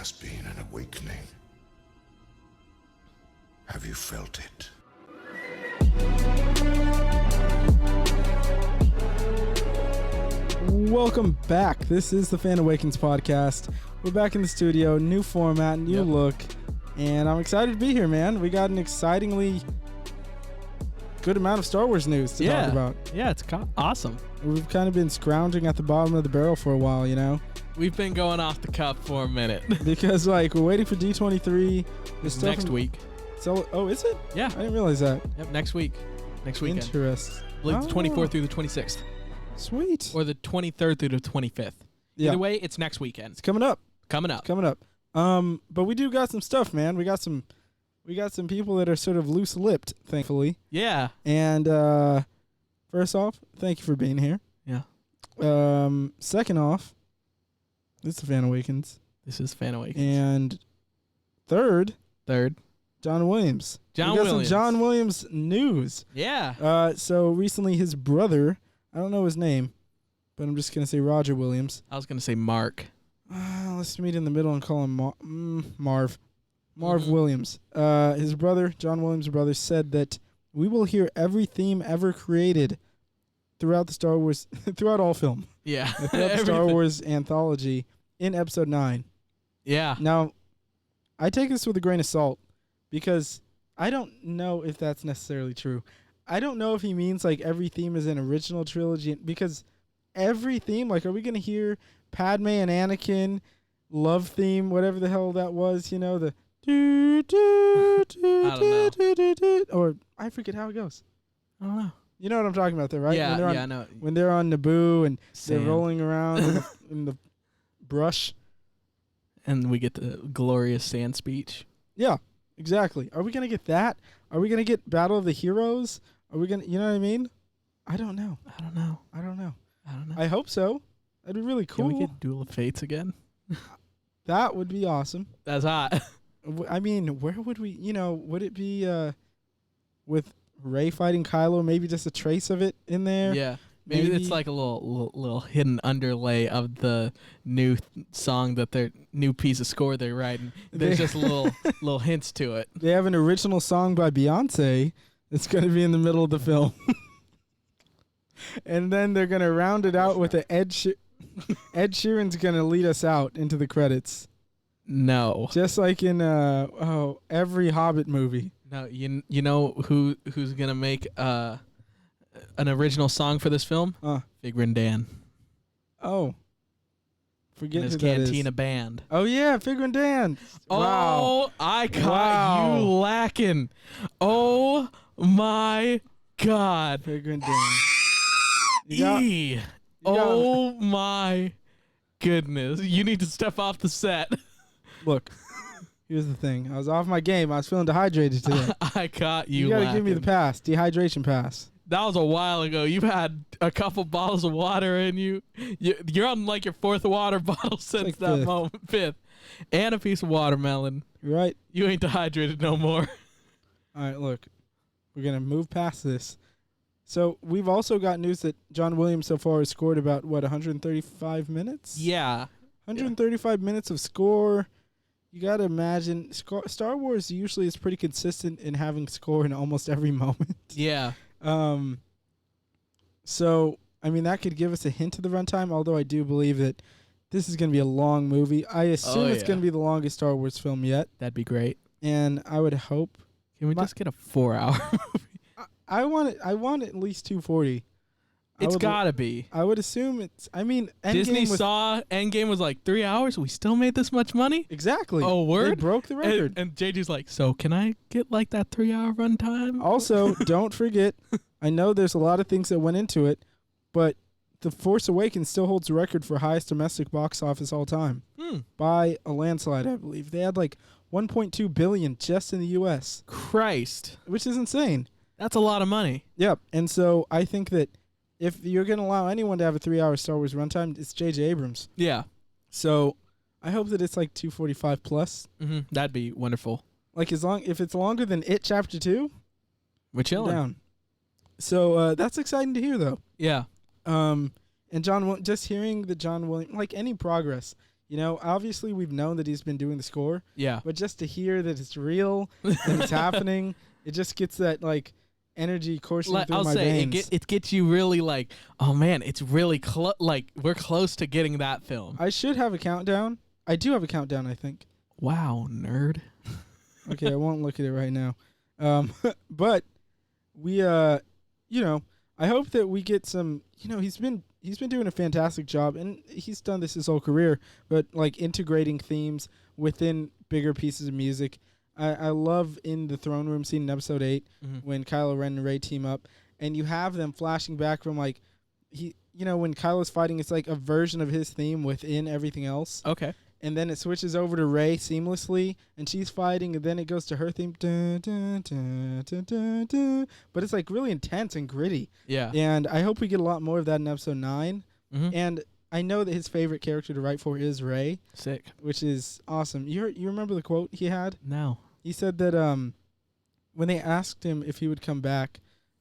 has been an awakening. Have you felt it? Welcome back. This is the Fan Awakens podcast. We're back in the studio, new format, new look, and I'm excited to be here, man. We got an excitingly good amount of Star Wars news to talk about. Yeah, it's awesome. We've kind of been scrounging at the bottom of the barrel for a while, you know? We've been going off the cuff for a minute. Because, like, we're waiting for D23. It's next week. So, oh, is it? Yeah. I didn't realize that. Yep, next week. Next weekend. Interesting. I believe the 24th through the 26th. Sweet. Or the 23rd through the 25th. Yeah. Either way, it's next weekend. It's coming up. Coming up. But we do got some stuff, man. We got some people that are sort of loose-lipped, thankfully. Yeah. And first off, thank you for being here. Yeah. Second off, this is Fan Awakens. This is Fan Awakens. And third, John Williams. We got some John Williams news. Yeah. So recently his brother, I don't know his name, but I'm just going to say Roger Williams. I was going to say Mark. Let's meet in the middle and call him Marv. Marv Williams. His brother, John Williams' brother, said that we will hear every theme ever created throughout the Star Wars, throughout all film. Yeah. Throughout the Star Wars anthology in Episode 9. Yeah. Now, I take this with a grain of salt because I don't know if that's necessarily true. I don't know if he means like every theme is an original trilogy because every theme, like, are we going to hear Padme and Anakin love theme, whatever the hell that was, you know, the do do do I don't do do do, or I forget how it goes. I don't know. You know what I'm talking about, there, right? Yeah, I know. When they're on Naboo and Sand. they're rolling around in the brush. And we get the glorious sand speech. Yeah, exactly. Are we going to get that? Are we going to get Battle of the Heroes? Are we going to, you know what I mean? I don't know. I don't know. I hope so. That'd be really cool. Can we get Duel of Fates again? That would be awesome. That's hot. I mean, where would we, would it be with Rey fighting Kylo, maybe just a trace of it in there? Yeah. Maybe it's like a little hidden underlay of the new song that their new piece of score they're writing. There's just little hints to it. They have an original song by Beyonce that's going to be in the middle of the film. And then they're going to round it out with the Ed Sheeran's going to lead us out into the credits. No. Just like in every Hobbit movie. No, you know who's going to make an original song for this film? Figrin Dan. Oh. Forget and his who that is. Cantina band. Oh, yeah, Figrin Dan. Oh, wow. I caught you lacking. Oh, my God. Figrin Dan. Oh, my goodness. You need to step off the set. Look, here's the thing. I was off my game. I was feeling dehydrated today. I caught you. You got to give me the pass, dehydration pass. That was a while ago. You've had a couple bottles of water in you. You're on like your fourth water bottle since like that fifth. moment. Fifth. And a piece of watermelon. You're right. You ain't dehydrated no more. All right, look. We're going to move past this. So we've also got news that John Williams so far has scored about, 135 minutes? Yeah. 135 minutes of score. You got to imagine, Star Wars usually is pretty consistent in having score in almost every moment. Yeah. So, I mean, that could give us a hint of the runtime, although I do believe that this is going to be a long movie. I assume it's going to be the longest Star Wars film yet. That'd be great. And I would hope. Can we just get a 4-hour movie? I want at least 240. It's gotta be. I would assume it's. I mean, Disney saw Endgame was like 3 hours. We still made this much money. Exactly. Oh, word! They broke the record. And JJ's like, so can I get like that 3-hour runtime? Also, don't forget. I know there's a lot of things that went into it, but The Force Awakens still holds the record for highest domestic box office all time by a landslide. I believe they had like 1.2 billion just in the U.S. Christ, which is insane. That's a lot of money. Yep. And so I think that if you're going to allow anyone to have a 3-hour Star Wars runtime, it's J.J. Abrams. Yeah. So I hope that it's like 245 plus. Mm-hmm. That'd be wonderful. Like if it's longer than It Chapter 2, we're chilling. Down. So that's exciting to hear, though. Yeah. And just hearing the John Williams, like any progress, You know, obviously we've known that he's been doing the score, Yeah. but just to hear that it's real and it's happening, it just gets that like energy coursing through I'll my say veins. it gets you really like, oh man, it's really like we're close to getting that film. I should have a countdown. I do have a countdown, I think. Wow, nerd. Okay, I won't look at it right now. But we you know, I hope that we get some, you know, he's been doing a fantastic job, and he's done this his whole career, but like integrating themes within bigger pieces of music. I love in the throne room scene in episode 8 when Kylo Ren and Rey team up, and you have them flashing back from like when Kylo's fighting, it's like a version of his theme within everything else. Okay. And then it switches over to Rey seamlessly, and she's fighting, and then it goes to her theme. Dun, dun, dun, dun, dun, dun. But it's like really intense and gritty. Yeah. And I hope we get a lot more of that in episode 9. And I know that his favorite character to write for is Rey. Sick. Which is awesome. You remember the quote he had? No. He said that when they asked him if he would come back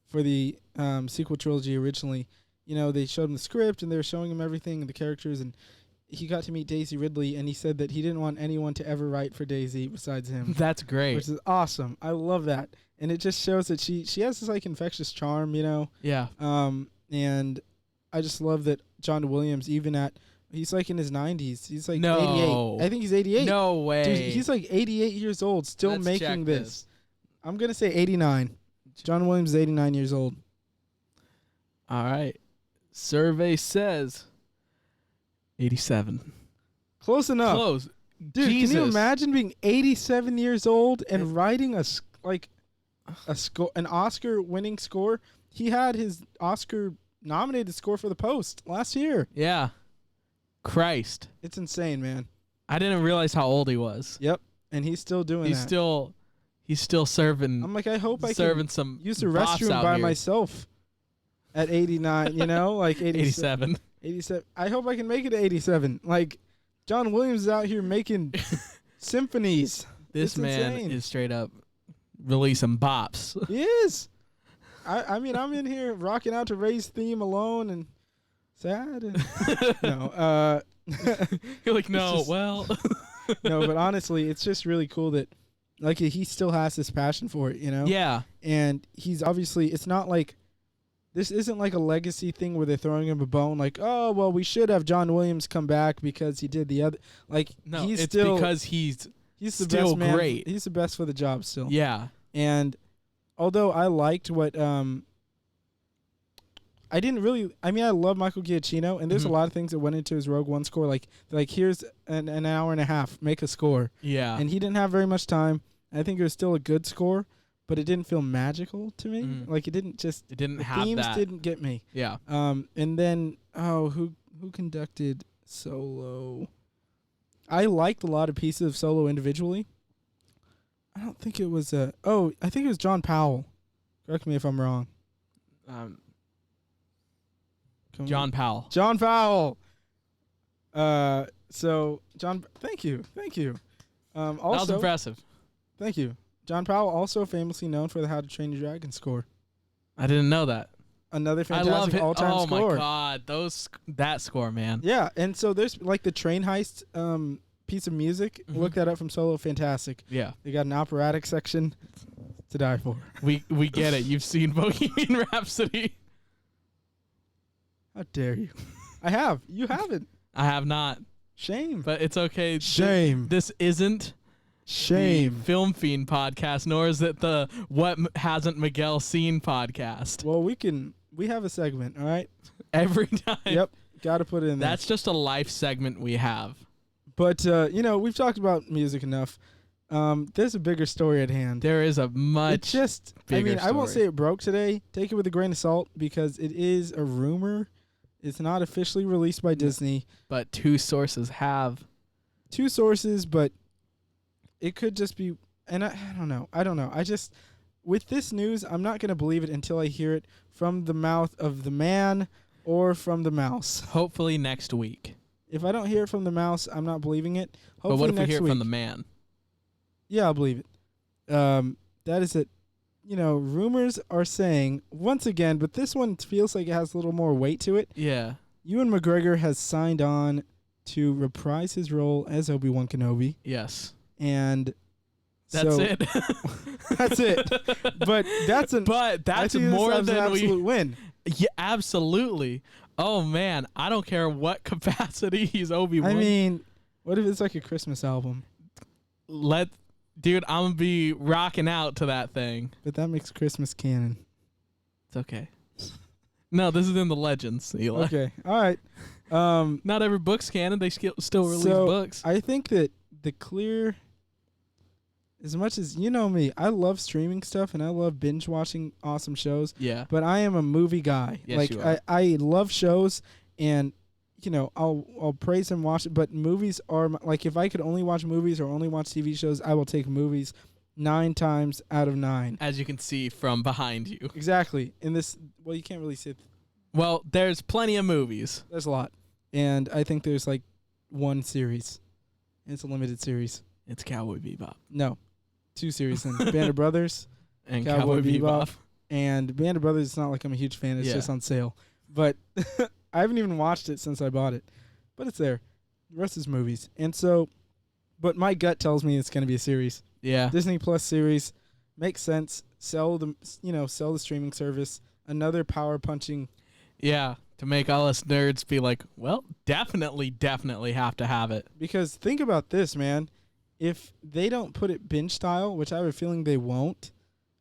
for the sequel trilogy originally, you know, they showed him the script and they were showing him everything and the characters, and he got to meet Daisy Ridley, and he said that he didn't want anyone to ever write for Daisy besides him. That's great. Which is awesome. I love that. And it just shows that she has this like infectious charm, you know. Yeah. And I just love that John Williams, he's like in his 90s. He's like No. 88. I think he's 88. No way. Dude, he's like 88 years old, still Let's making check this. I'm going to say 89. John Williams is 89 years old. All right. Survey says 87. Close enough. Close. Dude, Jesus. can you imagine being 87 years old and writing an Oscar-winning score? He had his Oscar-nominated score for The Post last year. Yeah. Christ. It's insane, man. I didn't realize how old he was. Yep, and he's still doing He's that. He's still serving. I'm like, I hope I serving can some use the bops restroom out by here. myself at 89, you know? Like 87. 87. I hope I can make it to 87. Like, John Williams is out here making symphonies. This It's man insane. is straight up releasing bops. He is. I mean, I'm in here rocking out to Ray's theme alone and sad. And no, You're like, no, just- well. no, but honestly, it's just really cool that, like, he still has this passion for it, you know? Yeah. And he's obviously, it's not like, this isn't like a legacy thing where they're throwing him a bone, like, oh, well, we should have John Williams come back because he did the other. Like, No, he's it's still, because he's the still best man. great. He's the best for the job still. Yeah. And although I liked what, I didn't really, I mean, I love Michael Giacchino, and there's a lot of things that went into his Rogue One score. Like here's an hour and a half, make a score. Yeah. And he didn't have very much time. I think it was still a good score, but it didn't feel magical to me. Like, it didn't just, it didn't the have themes that. didn't get me. Yeah. And then, who conducted Solo? I liked a lot of pieces of Solo individually. I don't think it was I think it was John Powell. Correct me if I'm wrong. John Powell. John Powell. So John, thank you. That was Also, impressive. thank you. John Powell, also famously known for the How to Train Your Dragon score. I didn't know that. Another I love fantastic it. all-time Oh score. my god, that score, man. Yeah, and so there's like the train heist piece of music. Look that up from Solo. Fantastic. Yeah. They got an operatic section to die for. We get it. You've seen Bohemian Rhapsody. How dare you? I have. You haven't. I have not, Shame. but it's okay. Shame. This isn't Shame. the Film Fiend podcast, nor is it the What Hasn't Miguel Seen podcast. Well, we have a segment, all right? Every time. Yep. Got to put it in there. That's just a life segment we have. But, we've talked about music enough. There's a bigger story at hand. There is a much bigger I won't story. say it broke today. Take it with a grain of salt because it is a rumor. It's not officially released by Disney. But two sources have. Two sources, but it could just be, and I don't know. I just, with this news, I'm not going to believe it until I hear it from the mouth of the man or from the mouse. Hopefully next week. If I don't hear it from the mouse, I'm not believing it. Hopefully But what if we next hear it week, from the man? Yeah, I'll believe it. That is it. Rumors are saying, once again, but this one feels like it has a little more weight to it. Yeah. Ewan McGregor has signed on to reprise his role as Obi-Wan Kenobi, Yes. and That's so it. that's it. But that's more an than absolute win. Yeah, absolutely. Oh man, I don't care what capacity he's Obi-Wan. I mean, what if it's like a Christmas album? Dude, I'm gonna be rocking out to that thing. But that makes Christmas canon. It's okay. No, this is in the Legends, Eli. Okay, all right. Not every book's canon. They still release So, books. I think that the clear, as much as you know me, I love streaming stuff and I love binge watching awesome shows. Yeah. But I am a movie guy. Yes, like you are. I love shows, and I'll praise and watch it. But movies are like, if I could only watch movies or only watch TV shows, I will take movies 9 times out of 9. As you can see from behind you. Exactly. In this, well, you can't really see it. Well, there's plenty of movies. There's a lot, and I think there's like one series. It's a limited series. It's Cowboy Bebop. No, 2 series. And Band of Brothers And Cowboy Cowboy Bebop. Bebop. and Band of Brothers. It's not like I'm a huge fan. It's Yeah. just on sale. But I haven't even watched it since I bought it. But it's there. The rest is movies. And so, but my gut tells me it's going to be a series. Yeah. Disney Plus series makes sense. Sell the streaming service. Another power punching. Yeah. To make all us nerds be like, well, definitely have to have it. Because think about this, man. If they don't put it binge style, which I have a feeling they won't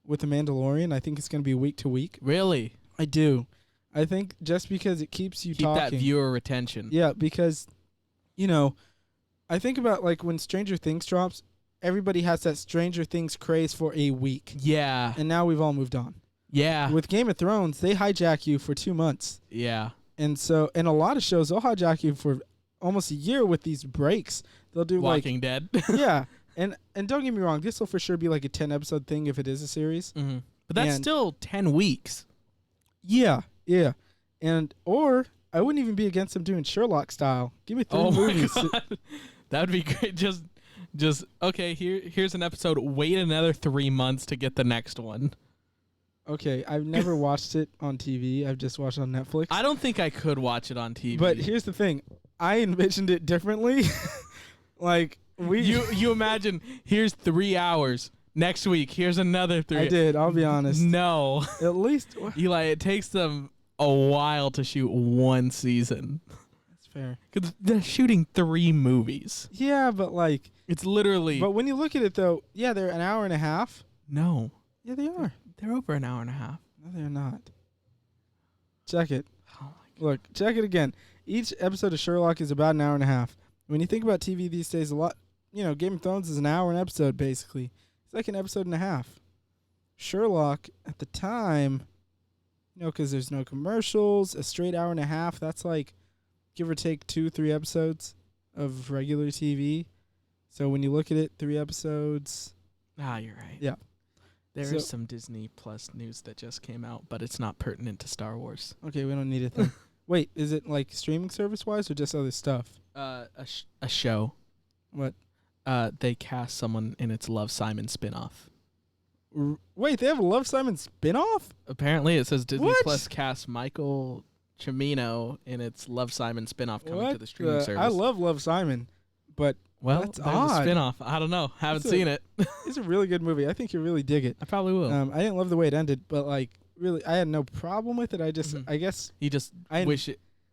with The Mandalorian, I think it's going to be week to week. Really? I do. I think just because it keeps you Keep talking. that viewer retention. Yeah, because, I think about like when Stranger Things drops, everybody has that Stranger Things craze for a week. Yeah. And now we've all moved on. Yeah. With Game of Thrones, they hijack you for 2 months. Yeah. And so, and a lot of shows, they'll hijack you for almost a year with these breaks. They'll do Walking Dead. yeah. And don't get me wrong, this will for sure be like a 10-episode thing if it is a series. Mm-hmm. But that's And- still 10 weeks. Yeah. And, or I wouldn't even be against them doing Sherlock style. Give me 3 Oh movies. my God. That would be great. Just okay, here's an episode. Wait another 3 months to get the next one. Okay, I've never watched it on TV. I've just watched it on Netflix. I don't think I could watch it on TV. But here's the thing. I envisioned it differently. Like, you imagine, here's 3 hours. Next week, here's another 3. I did, I'll be honest. No. At least Eli, it takes them a while to shoot one season. that's fair. Because they're shooting 3 movies. Yeah, but like, It's literally... but when you look at it though, yeah, they're an hour and a half. No. Yeah, they are. They're over an hour and a half. No, they're not. Check it. Oh my God. Look, check it again. Each episode of Sherlock is about an hour and a half. When you think about TV these days, a lot, Game of Thrones is an hour an episode, basically. It's like an episode and a half. Sherlock, at the time, because there's no commercials, a straight hour and a half, that's like, give or take 2-3 episodes of regular TV. So when you look at it, 3 episodes. Ah, you're right. Yeah. There So- is some Disney Plus news that just came out, but it's not pertinent to Star Wars. Okay, we don't need it then. Wait, is it like streaming service-wise or just other stuff? A show. What? They cast someone in its Love, Simon spinoff. Wait, they have a Love, Simon spinoff? Apparently, it says Disney What? Plus cast Michael Cimino in its Love, Simon spinoff coming to the streaming the- service. I love Simon, but well, that's there's odd. a spinoff. I don't know. Haven't That's a- seen it. it's a really good movie. I think you'll really dig it. I probably will. I didn't love the way it ended, but like really, I had no problem with it. I just, Mhm. I guess, You just I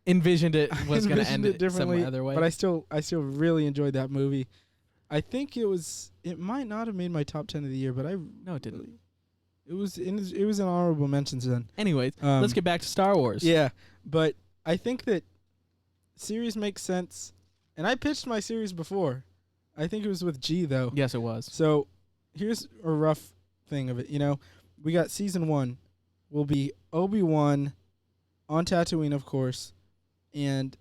envisioned it I was going to envisioned end it it differently, some other way. but I still really enjoyed that movie. I think it might not have made my top 10 of the year, but no, it didn't. It was in honorable mentions then. Anyways, Um, let's get back to Star Wars. Yeah, but I think that series makes sense, and I pitched my series before. I think it was with G though. Yes, it was. So here's a rough thing of it. We got season 1 will be Obi Wan on Tatooine, of course, and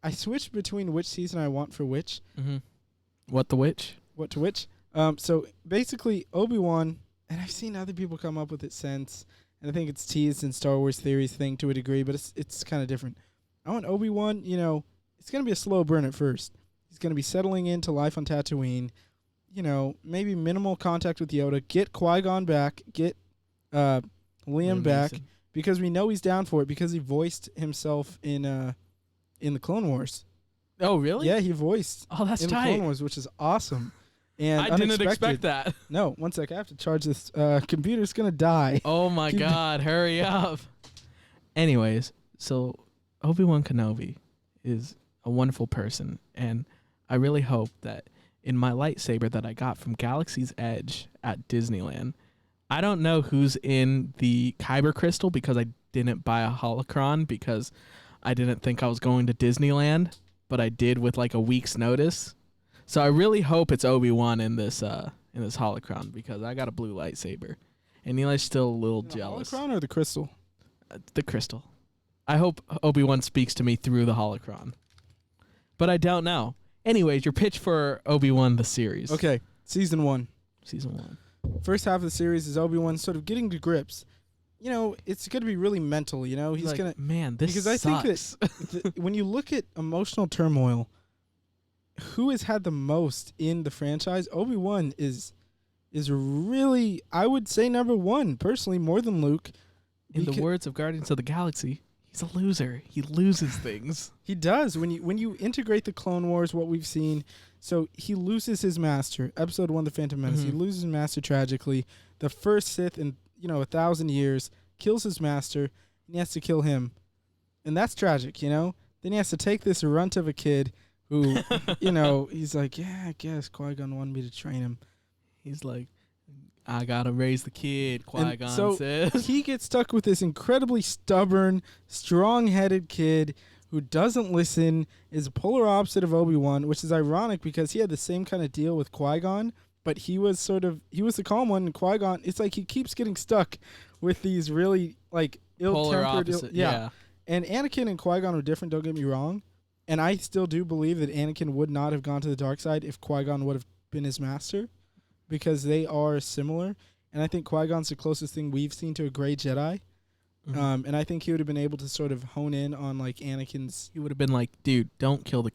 I switched between which season I want for which. Mm-hmm. What the witch? What to which? So basically, Obi Wan, and I've seen other people come up with it since, and I think it's teased in Star Wars theories thing to a degree, but it's kind of different. I want Obi Wan. It's gonna be a slow burn at first. He's gonna be settling into life on Tatooine. Maybe minimal contact with Yoda. Get Qui-Gon back. Get Liam back, Mason. because we know he's down for it because he voiced himself in the Clone Wars. Oh, really? Yeah, he voiced Oh, that's in the tight. Clone Wars, which is awesome. And I didn't unexpected. expect that. No, one sec. I have to charge this. Computer's gonna die. Oh my Keep- God! Hurry up. Anyways, so Obi-Wan Kenobi is a wonderful person, and I really hope that in my lightsaber that I got from Galaxy's Edge at Disneyland, I don't know who's in the Kyber crystal because I didn't buy a holocron because I didn't think I was going to Disneyland, but I did with like a week's notice. So I really hope it's Obi-Wan in this holocron because I got a blue lightsaber, and Eli's still a little jealous. The holocron or the crystal? The crystal. I hope Obi-Wan speaks to me through the holocron, but I don't know. Anyways, your pitch for Obi-Wan the series. Okay, season 1. Season 1. First half of the series is Obi-Wan sort of getting to grips. You know, it's going to be really mental, you know? He's like, going to... Man, this Because sucks. I think that when you look at emotional turmoil, who has had the most in the franchise? Obi-Wan is really, I would say, number 1, personally, more than Luke. In the words of Guardians of the Galaxy, he's a loser. He loses things. He does. When you integrate the Clone Wars, what we've seen, so he loses his master. Episode 1, The Phantom Menace. He loses his master tragically. The first Sith in 1,000 years kills his master, and he has to kill him, and that's tragic. Then he has to take this runt of a kid who, he's like, yeah, I guess Qui-Gon wanted me to train him. He's like, I gotta raise the kid, Qui-Gon so says. He gets stuck with this incredibly stubborn, strong-headed kid who doesn't listen, is a polar opposite of Obi-Wan, which is ironic because he had the same kind of deal with Qui-Gon, but he was the calm one, and Qui-Gon, it's like he keeps getting stuck with these really, like, Polar ill-tempered... opposite, yeah. yeah. And Anakin and Qui-Gon are different, don't get me wrong, and I still do believe that Anakin would not have gone to the dark side if Qui-Gon would have been his master, because they are similar, and I think Qui-Gon's the closest thing we've seen to a gray Jedi. And I think he would have been able to sort of hone in on like Anakin's. He would have been like, dude, don't kill the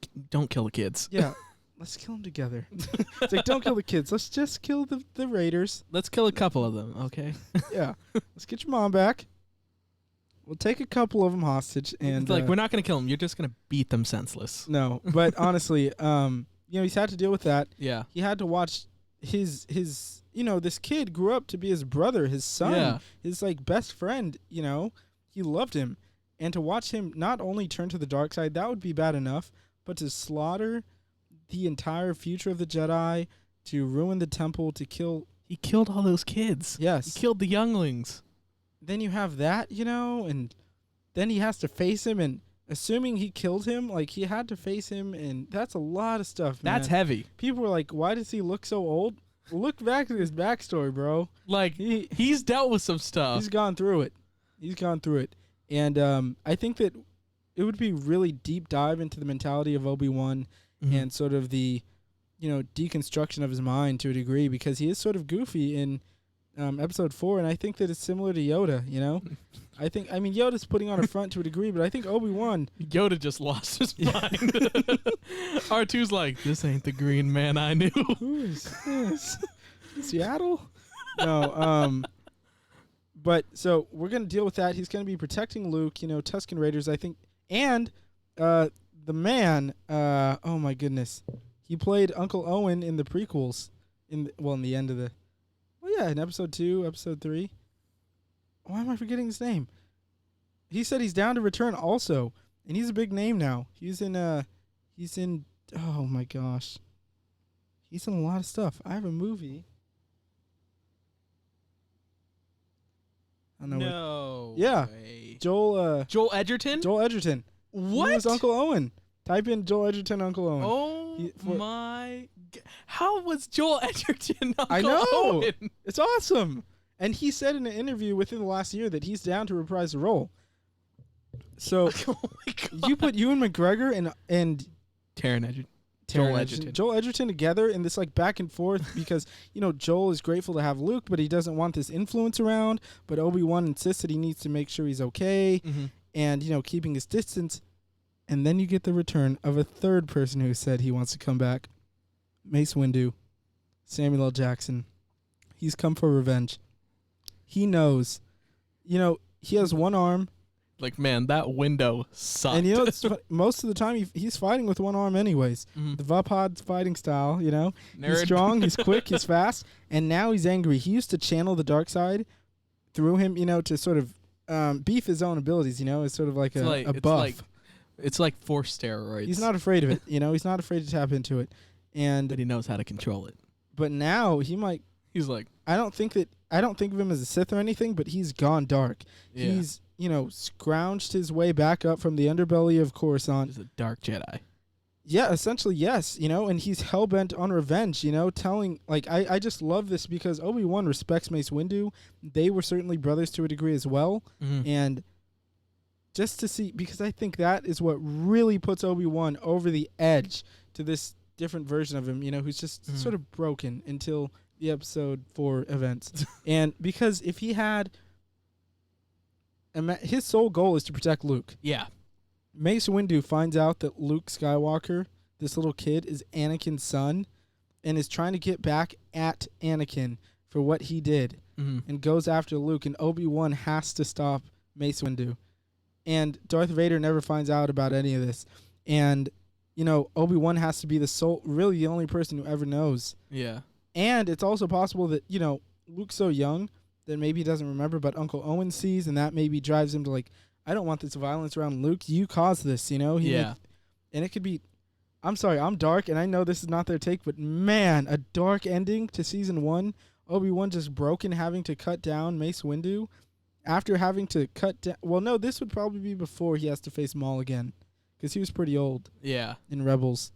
kids. Yeah, let's kill them together. It's like, don't kill the kids. Let's just kill the raiders. Let's kill a couple of them, okay? Yeah, let's get your mom back. We'll take a couple of them hostage, and It's like, we're not gonna kill them. You're just gonna beat them senseless. no. But honestly, he's had to deal with that. Yeah. He had to watch his this kid grew up to be his brother, his son, Yeah. his like best friend. He loved him, and to watch him not only turn to the dark side, that would be bad enough, but to slaughter the entire future of the Jedi, to ruin the temple, to kill. He killed all those kids. Yes. He killed the younglings. Then you have that, and then he has to face him, and assuming he killed him, like he had to face him, and that's a lot of stuff, man. That's heavy. People were like, why does he look so old? Look back at his backstory, bro. Like, he's dealt with some stuff. He's gone through it. And I think that it would be really deep dive into the mentality of Obi-Wan and sort of the, deconstruction of his mind to a degree, because he is sort of goofy in episode 4, and I think that it's similar to Yoda, I mean, Yoda's putting on a front to a degree, but I think Obi-Wan... Yoda just lost his mind. R2's like, this ain't the green man I knew. Who is this? Seattle? No, but so we're going to deal with that. He's going to be protecting Luke, Tusken Raiders, I think. And the man, oh my goodness. He played Uncle Owen in the prequels. In the end of the... Well, yeah, in episode 2, episode 3. Why am I forgetting his name? He said he's down to return also. And he's a big name now. He's in, oh my gosh. He's in a lot of stuff. I have a movie. I don't know. No. Yeah. Way. Joel Edgerton? Joel Edgerton. What? He was Uncle Owen. Type in Joel Edgerton, Uncle Owen. Oh my! How was Joel Edgerton Uncle I know. Owen? It's awesome. And he said in an interview within the last year that he's down to reprise the role. So Oh my God. you put Ewan McGregor and Taron Egerton. Joel Edgerton together in this like back and forth because Joel is grateful to have Luke, but he doesn't want this influence around. But Obi-Wan insists that he needs to make sure he's okay, and keeping his distance. And then you get the return of a third person who said he wants to come back, Mace Windu, Samuel L. Jackson. He's come for revenge. He knows, he has one arm. Like, man, that window sucked. And most of the time he's fighting with one arm anyways. The Vapod fighting style, you know. Nerd. He's strong, he's quick, he's fast, and now he's angry. He used to channel the dark side through him, you know, to sort of beef his own abilities, you know. It's sort of like a buff. It's like force steroids. He's not afraid of it, you know. He's not afraid to tap into it. But he knows how to control it. But now He's like, I don't think of him as a Sith or anything, but he's gone dark. yeah. He's, you know, scrounged his way back up from the underbelly of Coruscant. He's a dark Jedi. Yeah, essentially, yes, you know, and he's hell-bent on revenge, you know, I just love this because Obi-Wan respects Mace Windu. They were certainly brothers to a degree as well, and just to see, because I think that is what really puts Obi-Wan over the edge to this different version of him, you know, who's just sort of broken until the episode 4 events. And because if he had... his sole goal is to protect Luke. Yeah. Mace Windu finds out that Luke Skywalker, this little kid, is Anakin's son and is trying to get back at Anakin for what he did and goes after Luke, and Obi-Wan has to stop Mace Windu. And Darth Vader never finds out about any of this. And, you know, Obi-Wan has to be really the only person who ever knows. Yeah. And it's also possible that, you know, Luke's so young that maybe he doesn't remember, but Uncle Owen sees, and that maybe drives him to, like, I don't want this violence around Luke. You caused this, you know? And it could be, I'm sorry, I'm dark, and I know this is not their take, but man, a dark ending to season 1. Obi-Wan just broken, having to cut down Mace Windu after having to cut down. Well, no, this would probably be before he has to face Maul again, because he was pretty old. Yeah. In Rebels.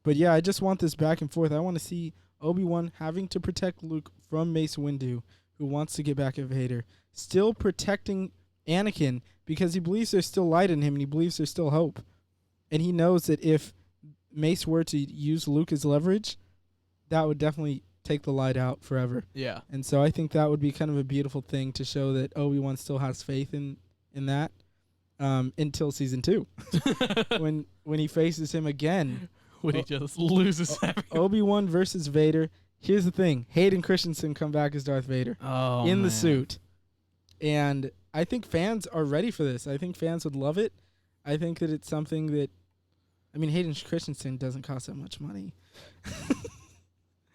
But yeah, I just want this back and forth. I want to see Obi-Wan having to protect Luke from Mace Windu, who wants to get back at Vader, still protecting Anakin because he believes there's still light in him and he believes there's still hope. And he knows that if Mace were to use Luke as leverage, that would definitely take the light out forever. Yeah. And so I think that would be kind of a beautiful thing to show that Obi-Wan still has faith in that until season 2 when he faces him again. When he just loses everything. Obi-Wan versus Vader. Here's the thing. Hayden Christensen come back as Darth Vader in the suit. And I think fans are ready for this. I think fans would love it. I think that it's something that, I mean, Hayden Christensen doesn't cost that much money.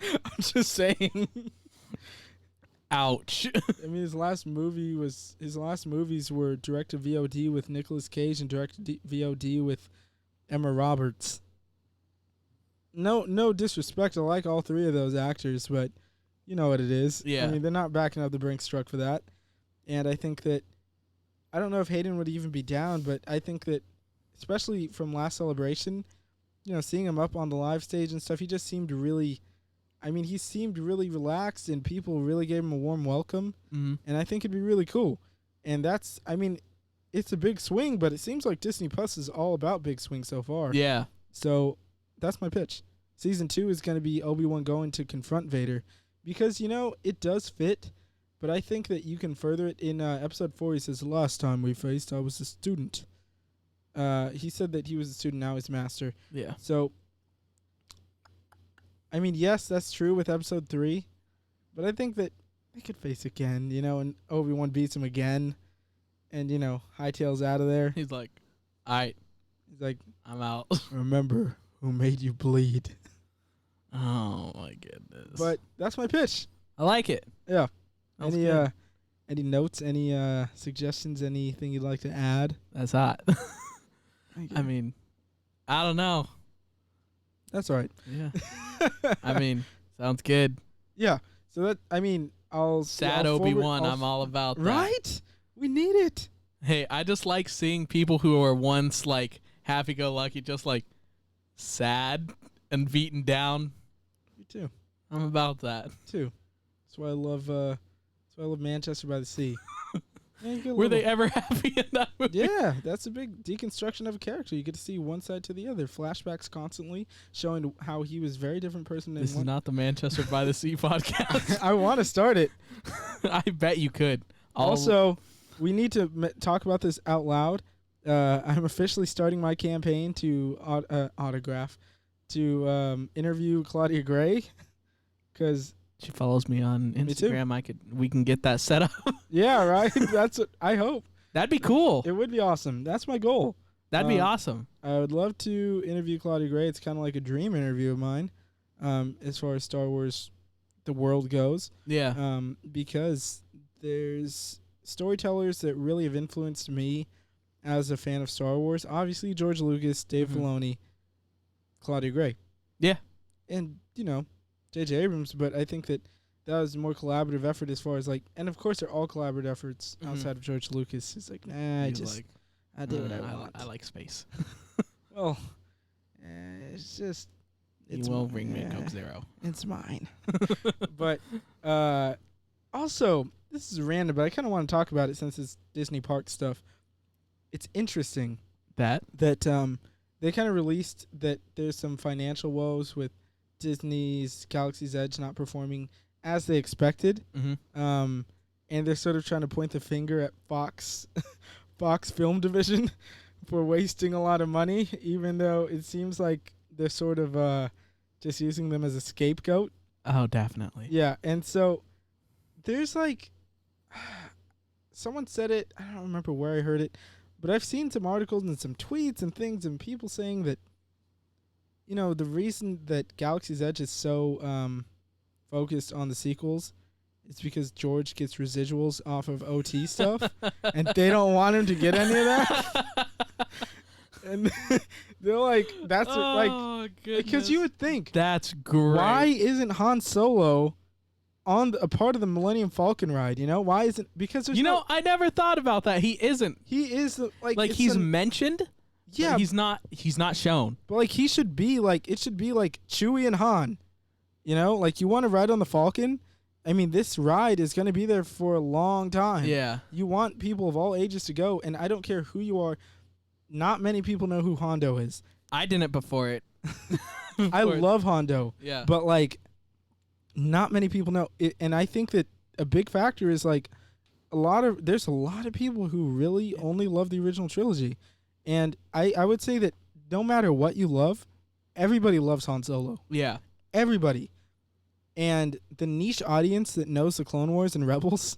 I'm just saying. Ouch. I mean, his last movies were direct to VOD with Nicolas Cage and direct to VOD with Emma Roberts. No disrespect. I like all three of those actors, but you know what it is. Yeah. I mean, they're not backing up the Brinks truck for that. And I think that, I don't know if Hayden would even be down, but I think that, especially from last Celebration, you know, seeing him up on the live stage and stuff, he just seemed really, he seemed really relaxed and people really gave him a warm welcome. And I think it'd be really cool. And that's, it's a big swing, but it seems like Disney Plus is all about big swings so far. Yeah. So that's my pitch. Season 2 is going to be Obi-Wan going to confront Vader because, you know, it does fit, but I think that you can further it. In episode 4, he says, last time we faced, I was a student. He said that he was a student, now he's master. Yeah. So, yes, that's true with episode 3, but I think that they could face again, you know, and Obi-Wan beats him again, and, you know, hightails out of there. He's like, all right. He's like, I'm out. Remember who made you bleed. Oh, my goodness. But that's my pitch. I like it. Yeah. Good. Any notes, any suggestions, anything you'd like to add? That's hot. I don't know. That's all right. Yeah. Sounds good. Yeah. So that, I'll... Sad Obi-Wan, I'm all about that. Right? We need it. Hey, I just like seeing people who were once, like, happy-go-lucky, just, like, sad and beaten down. Me too. I'm about that. Too. That's why I love Manchester by the Sea. Were they ever happy in that movie? Yeah, that's a big deconstruction of a character. You get to see one side to the other. Flashbacks constantly showing how he was a very different person than This is not the Manchester by the Sea podcast. I want to start it. I bet you could. Also, we need to talk about this out loud. I'm officially starting my campaign to interview Claudia Gray, because she follows me on Instagram. We can get that set up. Yeah, right. That's what I hope. That'd be cool. It would be awesome. That's my goal. That'd be awesome. I would love to interview Claudia Gray. It's kind of like a dream interview of mine, as far as Star Wars, the world goes. Yeah. Because there's storytellers that really have influenced me as a fan of Star Wars. Obviously, George Lucas, Dave Filoni, Claudia Gray. Yeah. And, J.J. Abrams, but I think that was a more collaborative effort as far as, like, and of course they're all collaborative efforts outside of George Lucas. It's like, nah, I did what I want. I like space. Well, it's just... You will bring me Coke Zero. It's mine. But also, this is random, but I kind of want to talk about it since it's Disney Park stuff. It's interesting that they kind of released that there's some financial woes with Disney's Galaxy's Edge not performing as they expected. And they're sort of trying to point the finger at Fox Film Division for wasting a lot of money, even though it seems like they're sort of just using them as a scapegoat. Oh, definitely. Yeah, and so there's like someone said it, I don't remember where I heard it, but I've seen some articles and some tweets and things and people saying that, the reason that Galaxy's Edge is so focused on the sequels is because George gets residuals off of OT stuff, and they don't want him to get any of that. And they're like, that's because you would think that's great. Why isn't Han Solo on a part of the Millennium Falcon ride? Why isn't because there's I never thought about that. He isn't. He is like he's mentioned. Yeah, he's not shown. But like he should be like it should be like Chewie and Han. Like you want to ride on the Falcon. I mean, this ride is going to be there for a long time. Yeah, you want people of all ages to go, and I don't care who you are. Not many people know who Hondo is. I didn't before it. I love Hondo. Yeah. But, not many people know it. And I think that a big factor is, there's a lot of people who really only love the original trilogy. And I would say that no matter what you love, everybody loves Han Solo. Yeah. Everybody. And the niche audience that knows the Clone Wars and Rebels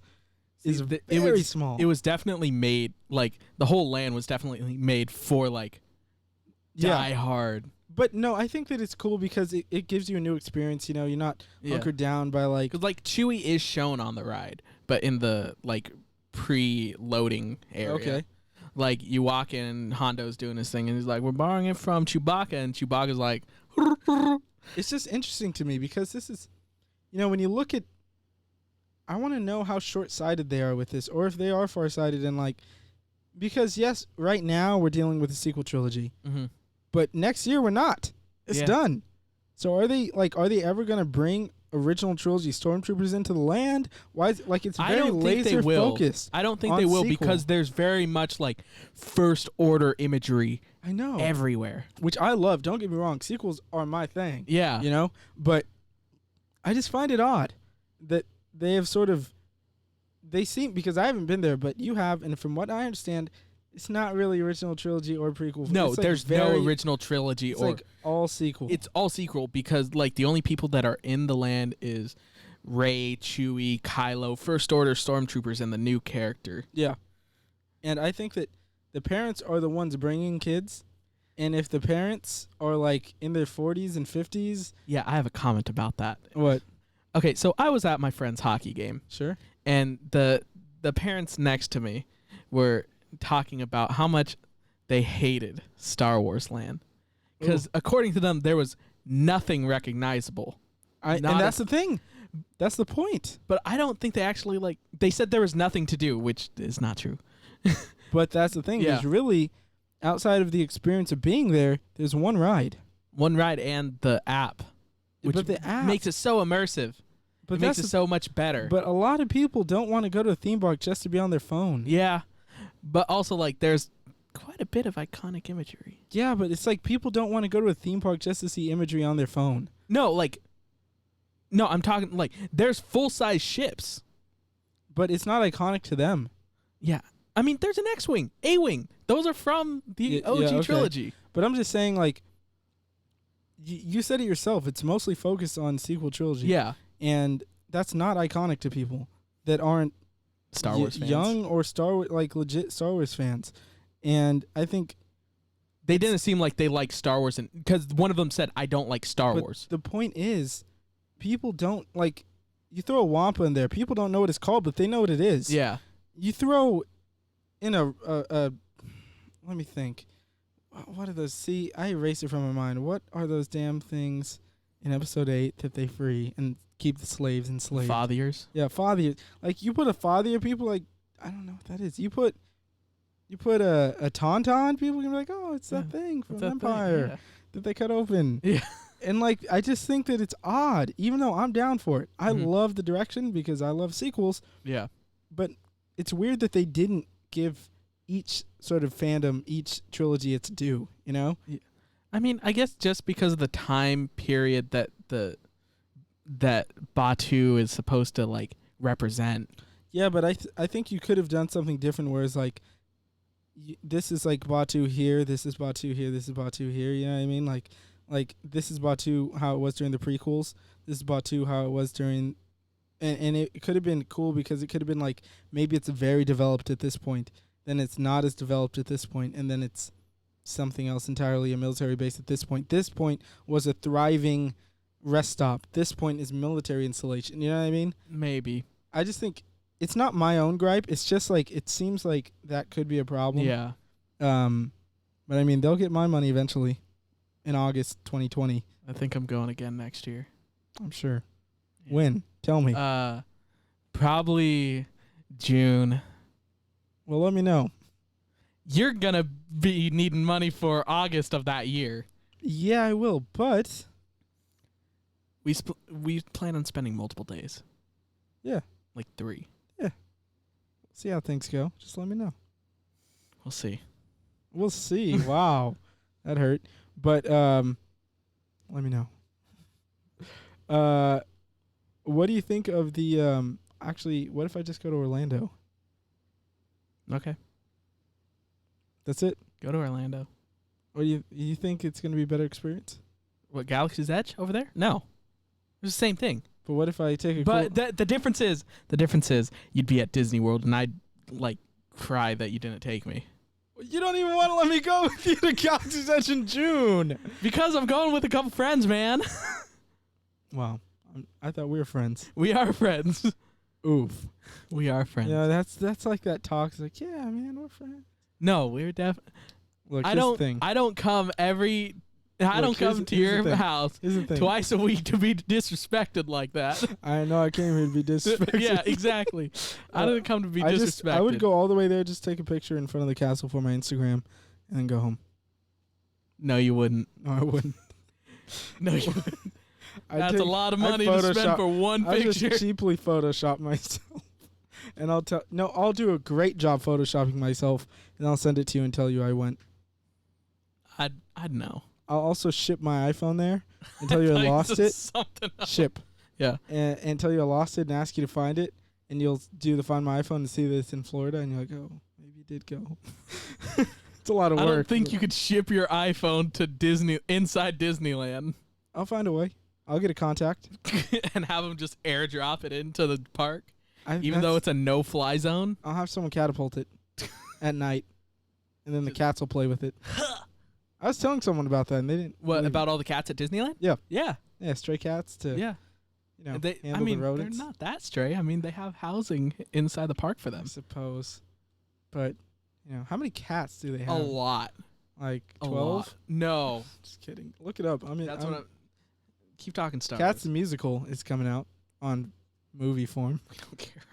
is very small. It was definitely made, the whole land was definitely made for, die hard. But no, I think that it's cool because it gives you a new experience. You're not hunkered down by, Because, Chewie is shown on the ride, but in the, pre-loading area. Okay. You walk in and Hondo's doing his thing, and he's like, we're borrowing it from Chewbacca, and Chewbacca's like... It's just interesting to me because this is... when you look at... I want to know how short-sighted they are with this, or if they are far-sighted and because yes, right now we're dealing with a sequel trilogy, but next year we're not. It's done. So are they ever gonna bring original trilogy stormtroopers into the land? Why is it's very laser focused? I don't think they will because there's very much first order imagery. I know everywhere, which I love. Don't get me wrong, sequels are my thing. Yeah, but I just find it odd that. They have they seem, because I haven't been there, but you have, and from what I understand, it's not really original trilogy or prequel. No, there's no original trilogy or all sequel. It's all sequel because the only people that are in the land is Rey, Chewie, Kylo, First Order stormtroopers, and the new character. Yeah, and I think that the parents are the ones bringing kids, and if the parents are in their 40s and 50s, yeah, I have a comment about that. What? Okay, so I was at my friend's hockey game. Sure. And the parents next to me were talking about how much they hated Star Wars Land. Because according to them, there was nothing recognizable. And that's the thing. That's the point. But I don't think they actually, they said there was nothing to do, which is not true. But that's the thing. Yeah. There's really, outside of the experience of being there, there's one ride. One ride and the app. Which makes it so immersive. But it makes it so much better. But a lot of people don't want to go to a theme park just to be on their phone. Yeah. But also, there's quite a bit of iconic imagery. Yeah, but it's people don't want to go to a theme park just to see imagery on their phone. No, I'm talking, there's full-size ships. But it's not iconic to them. Yeah. I mean, there's an X-Wing, A-Wing. Those are from the OG trilogy. But I'm just saying, you said it yourself. It's mostly focused on sequel trilogy. Yeah. And that's not iconic to people that aren't Star Wars fans. young or Star Wars, like legit Star Wars fans, and I think They didn't seem like they liked Star Wars, because one of them said, "I don't like Star Wars." The point is, people don't like. You throw a Wampa in there, people don't know what it's called, but they know what it is. Yeah. You throw in a let me think. What are those? See, I erased it from my mind. What are those damn things in Episode 8 that they free and keep the slaves enslaved? Fathiers. Yeah, fathier. Like, you put a fathier, people like, I don't know what that is. You put a tauntaun, people can be like, oh, it's that thing from Empire that they cut open. Yeah. And, like, I just think that it's odd, even though I'm down for it. I love the direction because I love sequels. Yeah. But it's weird that they didn't give each sort of fandom, each trilogy its due, you know? Yeah. I mean, I guess just because of the time period that that Batu is supposed to, like, represent. Yeah, but I think you could have done something different, whereas, like, this is, like, Batu here, this is Batu here, this is Batu here, you know what I mean? Like this is Batu how it was during the prequels, this is Batu how it was during... And it could have been cool because it could have been, like, maybe it's very developed at this point, then it's not as developed at this point, and then it's something else entirely, a military base at this point. This point was a thriving rest stop. This point is military installation. You know what I mean? Maybe. I just think it's not my own gripe. It's just like it seems like that could be a problem. Yeah. But I mean, they'll get my money eventually in August 2020. I think I'm going again next year. I'm sure. Yeah. When? Tell me. Probably June. Well, let me know. You're going to be needing money for August of that year. Yeah, I will, but... We plan on spending multiple days. Yeah. Like 3. Yeah. See how things go. Just let me know. We'll see. We'll see. Wow. That hurt. But let me know. What do you think of the... actually, what if I just go to Orlando? Okay. That's it? Go to Orlando. Or you think it's going to be a better experience? What, Galaxy's Edge over there? No. It's the same thing. But what if I take a... But the difference is you'd be at Disney World and I'd, like, cry that you didn't take me. You don't even want to let me go with you to Galaxy's Edge in June. Because I'm going with a couple friends, man. Wow. I thought we were friends. We are friends. Oof. We are friends. Yeah, that's like that talk. It's like, yeah, man, we're friends. No, we're definitely... Look, I don't come every... I don't come to your house twice a week to be disrespected like that. I know I came here to be disrespected. Yeah, exactly. I didn't come to be disrespected. I would go all the way there, just take a picture in front of the castle for my Instagram, and then go home. No, you wouldn't. No, I wouldn't. No, you wouldn't. That's a lot of money to spend for one picture. I just cheaply Photoshop myself. And I'll do a great job Photoshopping myself, and I'll send it to you and tell you I went. I'd know. I'll also ship my iPhone there and tell you I lost it. Something else. Ship. Yeah. And tell you I lost it and ask you to find it. And you'll do the Find My iPhone and see that it's in Florida. And you're like, oh, maybe you did go. It's a lot of work. I don't think you could ship your iPhone to inside Disneyland. I'll find a way. I'll get a contact. And have them just airdrop it into the park. Even though it's a no-fly zone. I'll have someone catapult it at night. And then the cats will play with it. I was telling someone about that, and they didn't. What, about all the cats at Disneyland? Yeah. Yeah. Yeah, stray cats to, yeah. You know, handle the rodents. They're not that stray. I mean, they have housing inside the park for them. I suppose. But, you know, how many cats do they have? A lot. Like 12? 12? No. Just kidding. Look it up. I mean, that's what I'm... Keep talking Star Cats Wars. the Musical is coming out on movie form. We don't care.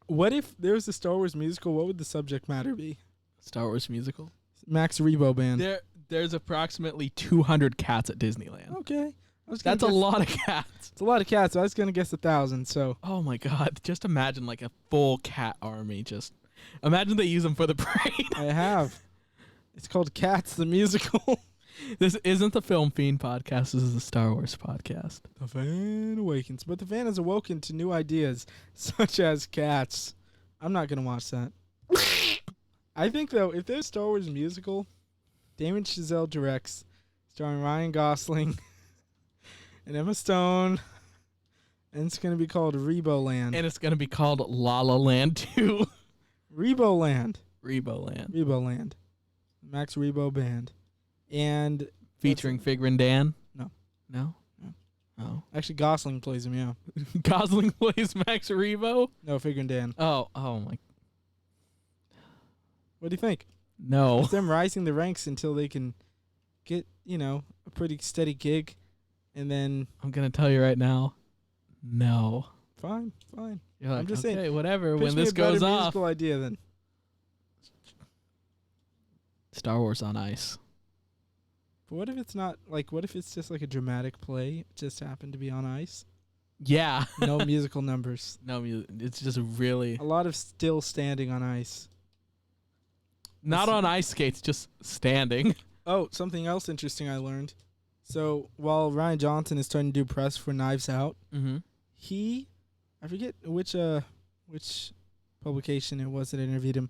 What if there was a Star Wars musical? What would the subject matter be? Star Wars musical? Max Rebo Band. There's approximately 200 cats at Disneyland. Okay. That's a lot of cats. It's a lot of cats. I was going to guess 1,000, so. Oh, my God. Just imagine, like, a full cat army. Just imagine they use them for the parade. I have. It's called Cats the Musical. This isn't the Film Fiend podcast. This is the Star Wars podcast. The Fan Awakens. But the fan has awoken to new ideas, such as cats. I'm not going to watch that. I think, though, if there's a Star Wars musical, Damon Chazelle directs, starring Ryan Gosling and Emma Stone And it's going to be called Rebo Land. And it's going to be called La La Land 2. Rebo Land. Rebo Land. Rebo Land. Max Rebo Band. And Featuring Figure and Dan? No. No? No. Oh. actually Gosling plays him, yeah. Gosling plays Max Rebo? No, Figure and Dan. Oh my. What do you think? No. It's them rising the ranks until they can get, a pretty steady gig. And then... I'm going to tell you right now. No. Fine. You're like, I'm just okay, saying, whatever. pitch When me this a better goes off. musical idea then. Star Wars on Ice. But what if it's not, what if it's just like a dramatic play? It just happened to be on ice? Yeah. No musical numbers. No, it's just really... A lot of still standing on ice. Not on ice skates, just standing. Oh, something else interesting I learned. So while Rian Johnson is starting to do press for Knives Out, I forget which publication it was that interviewed him.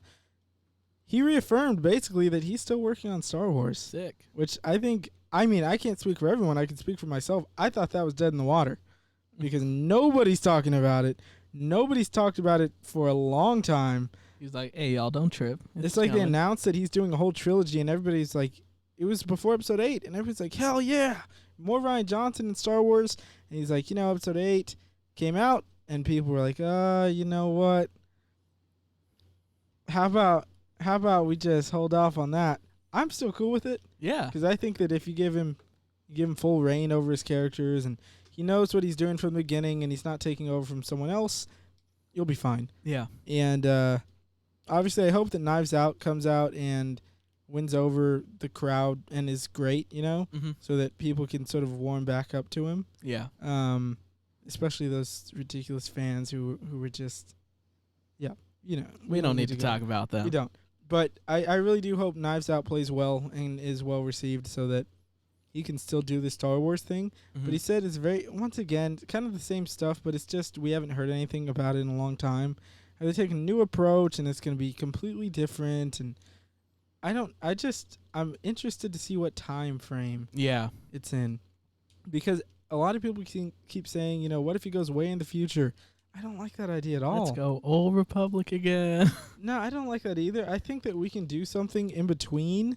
He reaffirmed basically that he's still working on Star Wars. Sick. Which I can't speak for everyone. I can speak for myself. I thought that was dead in the water because nobody's talking about it. Nobody's talked about it for a long time. He's like, hey, y'all, don't trip. It's like they announced that he's doing a whole trilogy, and everybody's like, it was before episode 8, and everybody's like, hell yeah, more Rian Johnson in Star Wars. And he's like, episode 8 came out, and people were like, you know what? How about we just hold off on that? I'm still cool with it. Yeah. Because I think that if you give him full reign over his characters, and he knows what he's doing from the beginning, and he's not taking over from someone else, you'll be fine. Yeah. And obviously, I hope that Knives Out comes out and wins over the crowd and is great, so that people can sort of warm back up to him. Yeah. Especially those ridiculous fans who were just, we don't need to talk about them. We don't. But I really do hope Knives Out plays well and is well received so that he can still do the Star Wars thing. But he said it's once again, kind of the same stuff, but it's just we haven't heard anything about it in a long time. They're taking a new approach, and it's going to be completely different. And I'm interested to see what time frame it's in. Because a lot of people keep saying, what if he goes way in the future? I don't like that idea at all. Let's go Old Republic again. No, I don't like that either. I think that we can do something in between.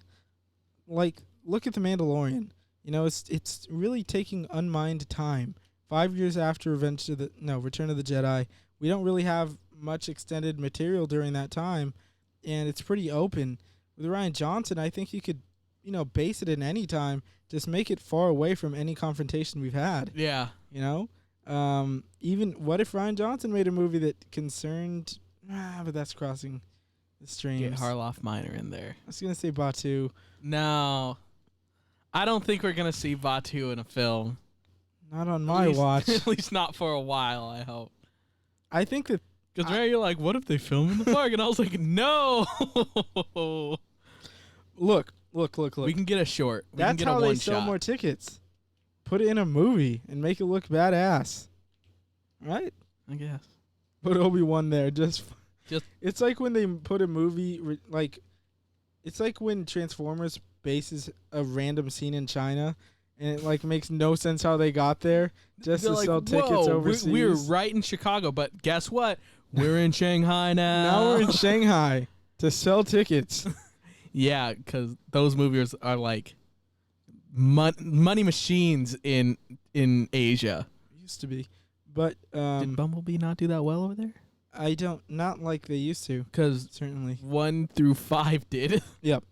Like, look at The Mandalorian. It's really taking unmined time. 5 years after Return of the Jedi, we don't really have much extended material during that time, and it's pretty open. With Rian Johnson, I think you could, base it in any time. Just make it far away from any confrontation we've had. Yeah. Even what if Rian Johnson made a movie that concerned, but that's crossing the streams. Get Harloff Minor in there. I was going to say Batu. No. I don't think we're going to see Batu in a film. Not on my watch. At least not for a while, I hope. I think that... Because you're like, what if they film in the park? And I was like, no. Look. We can get a short. That's how they sell more tickets. Put it in a movie and make it look badass. Right? I guess. Put Obi Wan there. Just it's like when they put a movie it's like when Transformers bases a random scene in China and it makes no sense how they got there just to sell tickets overseas. We're right in Chicago, but guess what? We're in Shanghai now. Now we're in Shanghai to sell tickets. Yeah, because those movies are like money machines in Asia. Used to be. But did Bumblebee not do that well over there? Not like they used to. Because certainly 1 through 5 did. Yep.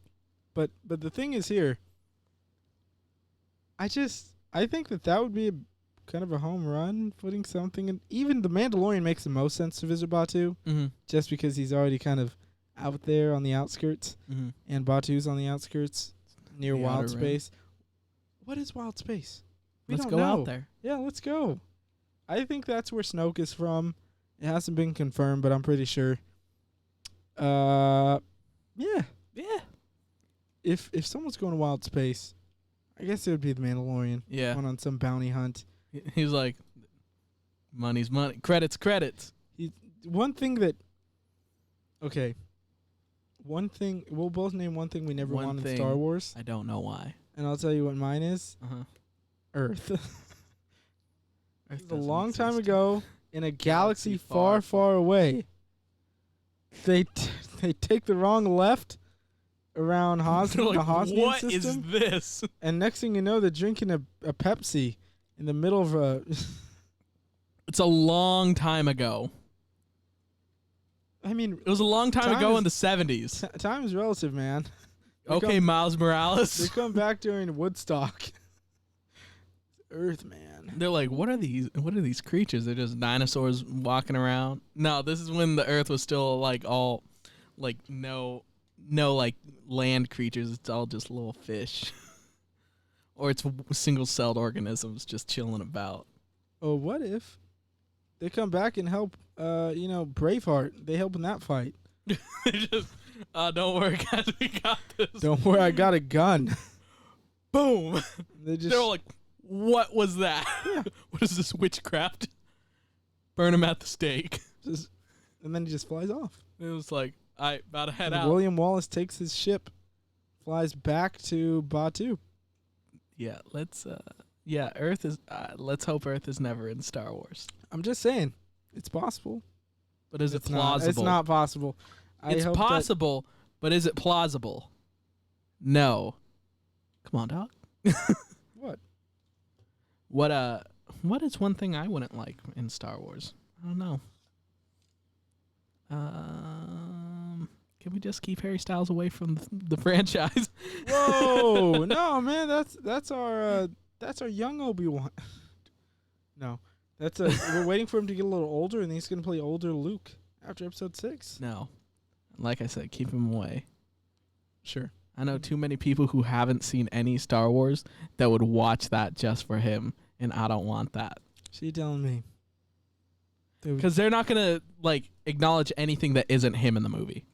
But the thing is here, I think that would be a kind of a home run, putting something in. Even The Mandalorian makes the most sense to visit Batu, just because he's already kind of out there on the outskirts, and Batu's on the outskirts near Wild Space. What is Wild Space? Let's go out there. Yeah, let's go. I think that's where Snoke is from. It hasn't been confirmed, but I'm pretty sure. Yeah. If someone's going to Wild Space, I guess it would be the Mandalorian. Yeah. Going on some bounty hunt. He's like, money's money. Credits. One thing that... Okay. One thing... We'll both name one thing we never wanted in Star Wars. I don't know why. And I'll tell you what mine is. Uh-huh. Earth. Earth A doesn't long time exist. ago, in a galaxy far, far, far away, they take the wrong left around They're the like, Hosnian what system, is this? and next thing you know, they're drinking a Pepsi in the middle of a. It's a long time ago. I mean, It was a long time Time ago is- in the 70s. time is relative, man. Okay, Miles They Morales. come back during Woodstock. Earth, man. They're like, what are these? What are these creatures? They're just dinosaurs walking around. No, this is when the Earth was still like all, like no like land creatures. It's all just little fish, or it's single-celled organisms just chilling about. Oh, what if they come back and help? Braveheart. They help in that fight. They just, don't worry, guys, we got this. Don't worry, I got a gun. Boom. They just. They're all like, what was that? What is this witchcraft? Burn him at the stake. And then he just flies off. It was like, I about to head And out. William Wallace takes his ship, flies back to Batu. Yeah, let's. Earth is. Let's hope Earth is never in Star Wars. I'm just saying, it's possible. But is It's it not. plausible? It's not possible. It's hope that- possible, but is it plausible? No. Come on, dog. What? What is one thing I wouldn't like in Star Wars? I don't know. Can we just keep Harry Styles away from the franchise? Whoa! No, man, that's our young Obi Wan. No, we're waiting for him to get a little older, and he's gonna play older Luke after Episode 6. No. Like I said, keep him away. Sure. I know too many people who haven't seen any Star Wars that would watch that just for him, and I don't want that. So you telling me? Because they're not going to, acknowledge anything that isn't him in the movie.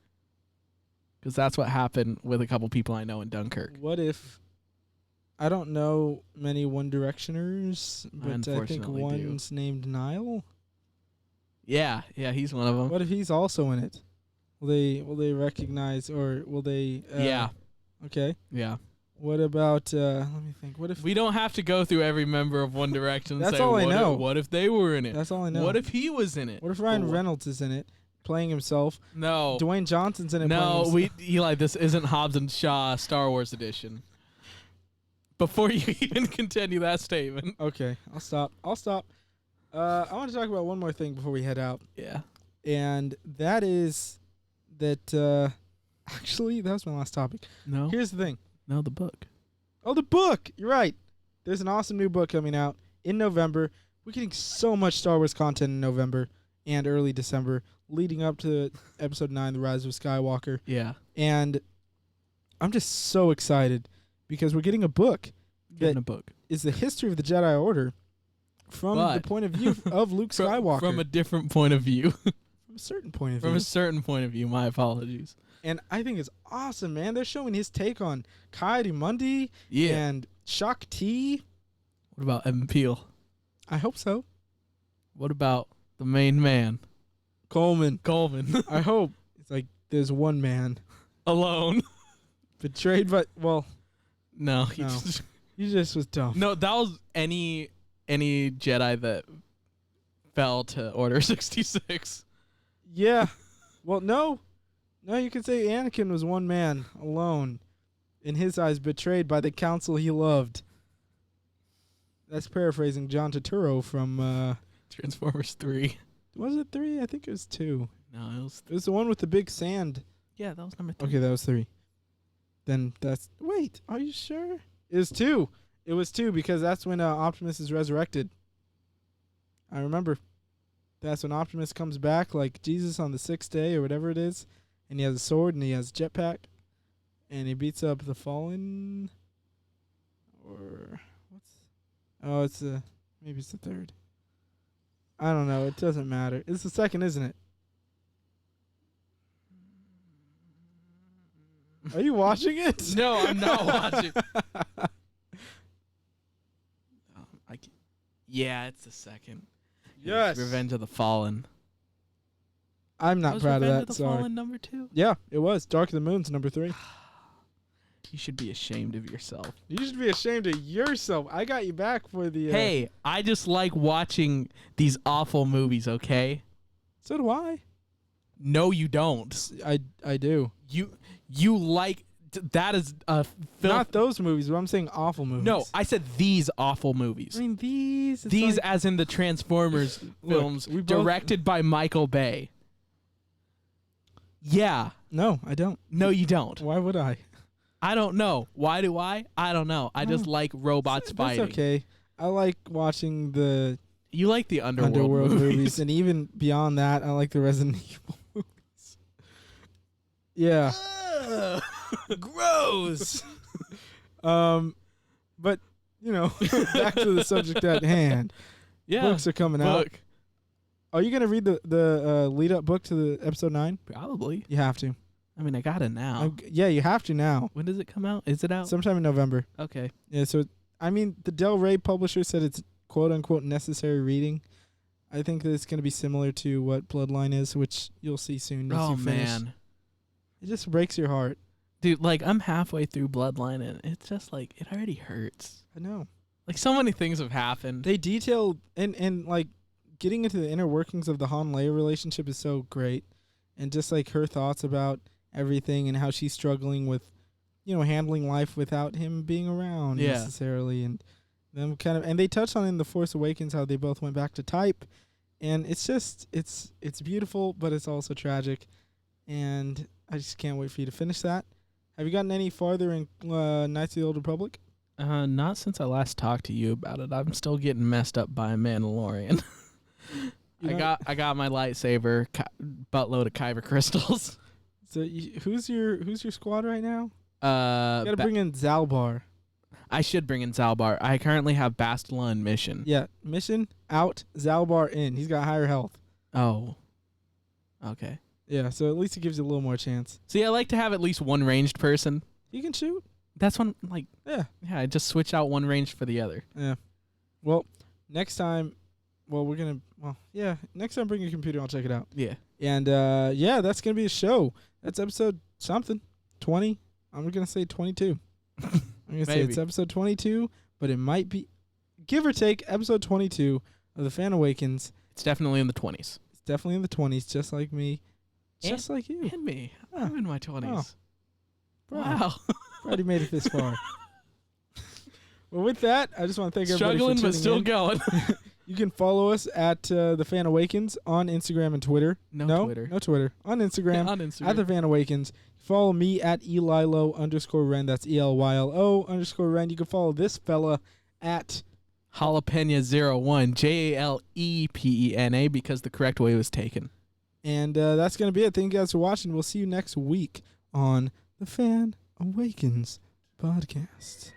Because that's what happened with a couple people I know in Dunkirk. What if? I don't know many One Directioners, but I think unfortunately do. one's named Niall. Yeah, he's one of them. What if he's also in it? Will they recognize, or will they? Yeah. Okay. Yeah. What about? Let me think. What if? We don't have to go through every member of One Direction and That's say, all I know. What if they were in it? That's all I know. What if he was in it? What if Ryan Or- Reynolds is in it, playing himself? No. Dwayne Johnson's in it. No, playing Eli, this isn't Hobbs and Shaw Star Wars edition. Before you even continue that statement. Okay, I'll stop. I want to talk about one more thing before we head out, Yeah. and that is that. Actually, that was my last topic. No. Here's the thing. No, the book. Oh, the book. You're right. There's an awesome new book coming out in November. We're getting so much Star Wars content in November and early December, leading up to Episode 9, The Rise of Skywalker. Yeah. And I'm just so excited because we're getting a book Getting that a book. is the history of the Jedi Order from the But- point of view of Luke Skywalker. From a different point of view. From a certain point of From view. a certain point of view. My apologies. And I think it's awesome, man. They're showing his take on Mundi Yeah. and Shak Ti. What about Evan Peel? I hope so. What about the main man? Coleman. Coleman. I hope. It's like there's one man Alone. betrayed, but, well, No. No. he just was dumb. No, that was any Jedi that fell to Order 66. Yeah. Well, no. No, you could say Anakin was one man alone, in his eyes betrayed by the council he loved. That's paraphrasing John Turturro from, Transformers 3. was it 3? I think it was 2. No, it was... It was the one with the big sand. Yeah, that was number 3. Okay, that was 3. Then that's... Wait, are you sure? It was 2. It was 2 because that's when Optimus is resurrected. I remember. That's when Optimus comes back like Jesus on the 6th day or whatever it is. And he has a sword and he has a jetpack. And he beats up the Fallen. Or... What's... Oh, it's the... Maybe it's the 3rd. I don't know. It doesn't matter. It's the 2nd, isn't it? Are you watching it? No, I'm not watching. Yeah, it's the 2nd. Yes. Revenge of the Fallen. I'm not Was proud of Revenge that. of the Sorry. Fallen number 2? Yeah, it was. Dark of the Moon's number 3. You should be ashamed of yourself. You should be ashamed of yourself. I got you back for the. Hey, I just like watching these awful movies. Okay. So do I. No, you don't. I do. You like that is a film. Not those movies, but I'm saying awful movies. No, I said these awful movies. I mean these. It's These like, as in the Transformers Look, films we both- directed by Michael Bay. Yeah. No, I don't. No, you don't. Why would I? I don't know. Why do I? I don't know. I just like robots fighting. That's okay. I like watching the You like the Underworld movies. movies, and even beyond that, I like the Resident Evil movies. Yeah. Gross. But you know, back to the subject at hand. Yeah. Books are coming out. Book. Are you gonna read the lead up book to the episode 9? Probably. You have to. I mean, I got it now. Yeah, you have to now. When does it come out? Is it out? Sometime in November. Okay. Yeah. So I mean, the Del Rey publisher said it's quote unquote necessary reading. I think that it's gonna be similar to what Bloodline is, which you'll see soon. Once Oh you finish. man, It just breaks your heart. dude, like I'm halfway through Bloodline and it's just like it already hurts. I know. Like so many things have happened. They detail and like getting into the inner workings of the Han Leia relationship is so great, and just like her thoughts about everything and how she's struggling with, handling life without him being around Yeah. necessarily, and them and they touch on in The Force Awakens how they both went back to type, and it's just it's beautiful, but it's also tragic, and I just can't wait for you to finish that. Have you gotten any farther in Knights of the Old Republic? Not since I last talked to you about it. I'm still getting messed up by a Mandalorian. You know- I got my lightsaber, buttload of kyber crystals. So who's your squad right now? Uh, You gotta bring in Zalbar. I should bring in Zalbar. I currently have Bastila in mission. Yeah, mission out, Zalbar in. He's got higher health. Oh. Okay. Yeah, so at least it gives you a little more chance. See, I like to have at least one ranged person. You can shoot. That's one Yeah. I just switch out one ranged for the other. Yeah. Well, next time, next time bring your computer, I'll check it out. Yeah. And that's gonna be a show. That's episode something. 20. I'm gonna say 22. I'm gonna say it's Maybe. episode 22, but it might be, give or take, episode 22 of the Fan Awakens. It's definitely in the 20s. It's definitely in the 20s, just like me. Just like you. And me. Oh. I'm in my 20s. Bro, Wow. already made it this far. Well, with that, I just want to thank everybody Struggling for but tuning still in. going. You can follow us at the Fan Awakens on Instagram and Twitter. No Twitter. No Twitter. On Instagram. On Instagram. At the Fan Awakens. Follow me at Elilo_Ren. That's ELYLO_Ren. You can follow this fella at Jalapena01, JALEPENA, because the correct way was taken. And that's going to be it. Thank you guys for watching. We'll see you next week on the Fan Awakens podcast.